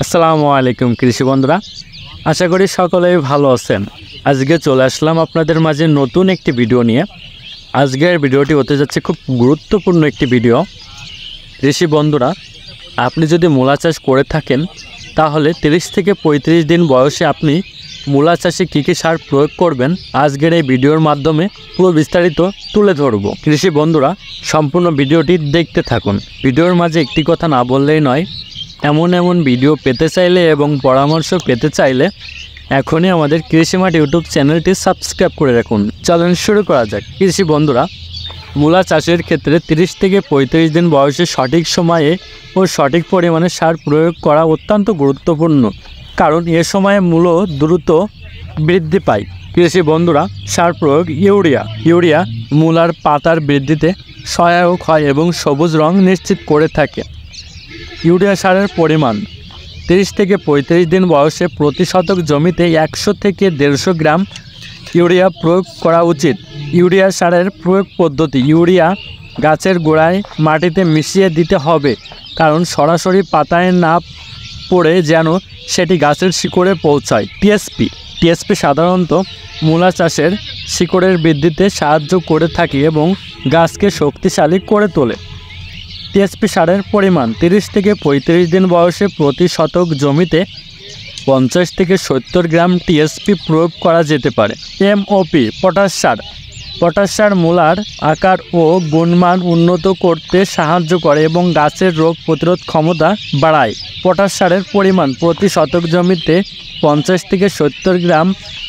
আসসালামু আলাইকুম কৃষি বন্ধুরা, আশা করি সকলেই ভালো আছেন। আজকে চলে আসলাম আপনাদের মাঝে নতুন একটি ভিডিও নিয়ে। আজকের ভিডিওটি হতে যাচ্ছে খুব গুরুত্বপূর্ণ একটি ভিডিও। কৃষি বন্ধুরা, আপনি যদি মূলা চাষ করে থাকেন তাহলে 30 থেকে 35 দিন বয়সে আপনি মূলা চাষে কী কী সার প্রয়োগ করবেন আজকের এই ভিডিওর মাধ্যমে পুরো বিস্তারিত তুলে ধরব। কৃষি বন্ধুরা, সম্পূর্ণ ভিডিওটি দেখতে থাকুন। ভিডিওর মাঝে একটি কথা না বললেই নয়, এমন ভিডিও পেতে চাইলে এবং পরামর্শ পেতে চাইলে এখনই আমাদের কৃষিমাঠ ইউটিউব চ্যানেলটি সাবস্ক্রাইব করে রাখুন। চলুন শুরু করা যাক। কৃষি বন্ধুরা, মূলা চাষের ক্ষেত্রে 30 থেকে 35 দিন বয়সে সঠিক সময়ে ও সঠিক পরিমাণে সার প্রয়োগ করা অত্যন্ত গুরুত্বপূর্ণ, কারণ এ সময়ে মূলো দ্রুত বৃদ্ধি পায়। কৃষি বন্ধুরা, সার প্রয়োগ ইউরিয়া মূলার পাতার বৃদ্ধিতে সহায়ক হয় এবং সবুজ রং নিশ্চিত করে থাকে। ইউরিয়া সারের পরিমাণ 30 থেকে 35 দিন বয়সে প্রতি শতক জমিতে 100 থেকে 150 গ্রাম ইউরিয়া প্রয়োগ করা উচিত। ইউরিয়া সারের প্রয়োগ পদ্ধতি: ইউরিয়া গাছের গোড়ায় মাটিতে মিশিয়ে দিতে হবে, কারণ সরাসরি পাতায় না পড়ে যেন সেটি গাছের শিকড়ে পৌঁছায়। টিএসপি সাধারণত মূলা চাষের শিকড়ের বৃদ্ধিতে সাহায্য করে থাকে এবং গাছকে শক্তিশালী করে তোলে। টিএসপি সারের পরিমাণ 30 থেকে 35 দিন বয়সে প্রতি শতক জমিতে 50 থেকে 70 গ্রাম টিএসপি প্রয়োগ করা যেতে পারে। এমওপি পটাশ সার মূলার আকার ও গুণমান উন্নত করতে সাহায্য করে এবং গাছের রোগ প্রতিরোধ ক্ষমতা বাড়ায়। পটাশ সারের পরিমাণ প্রতি শতক জমিতে 50 থেকে 70 গ্রাম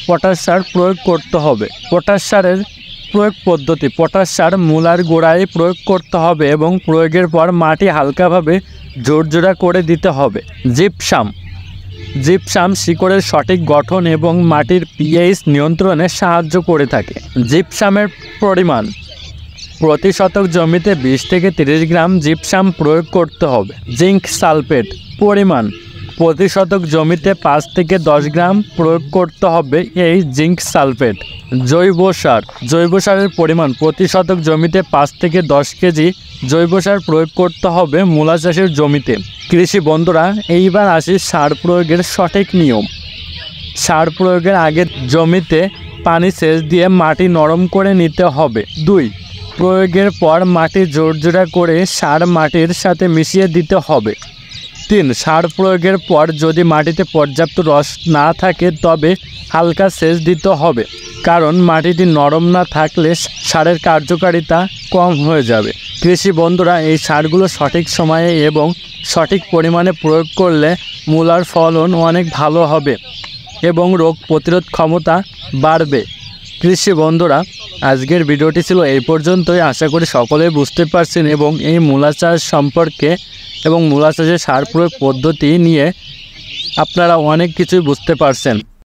পটাশ সার প্রয়োগ করতে হবে। পটাশ সারের প্রয়োগ পদ্ধতি: পটাশ সার মূলার গোড়ায় প্রয়োগ করতে হবে এবং প্রয়োগের পর মাটি হালকাভাবে ঝরঝরা করে দিতে হবে। জিপসাম শিকড়ের সঠিক গঠন এবং মাটির পিএইচ নিয়ন্ত্রণে সাহায্য করে থাকে। জিপসামের পরিমাণ প্রতি শতক জমিতে 20 থেকে 30 গ্রাম জিপসাম প্রয়োগ করতে হবে। জিঙ্ক সালফেট পরিমাণ প্রতি শতক জমিতে 5 থেকে 10 গ্রাম প্রয়োগ করতে হবে এই জিঙ্ক সালফেট। জৈব সারের পরিমাণ প্রতি শতক জমিতে 5 থেকে 10 কেজি জৈব সার প্রয়োগ করতে হবে মূলা চাষের জমিতে। কৃষি বন্ধুরা, এইবার আসি সার প্রয়োগের সঠিক নিয়ম। সার প্রয়োগের আগে জমিতে পানি সেচ দিয়ে মাটি নরম করে নিতে হবে। 2. প্রয়োগের পর মাটি ঝরঝরা করে সার মাটির সাথে মিশিয়ে দিতে হবে। 3. সার প্রয়োগের পর যদি মাটিতে পর্যাপ্ত রস না থাকে তবে হালকা সেচ দিতে হবে, কারণ মাটিটি নরম না থাকলে সারের কার্যকারিতা কম হয়ে যাবে। কৃষি বন্ধুরা, এই সারগুলো সঠিক সময়ে এবং সঠিক পরিমাণে প্রয়োগ করলে মূলার ফলন অনেক ভালো হবে এবং রোগ প্রতিরোধ ক্ষমতা বাড়বে। কৃষি বন্ধুরা, আজকের ভিডিওটি ছিল এই পর্যন্তই। আশা করি সকলেই বুঝতে পারছেন এবং এই মূলা চাষ সম্পর্কে এবং মূলা চাষের সার প্রয়োগ পদ্ধতি নিয়ে আপনারা অনেক কিছুই বুঝতে পারছেন।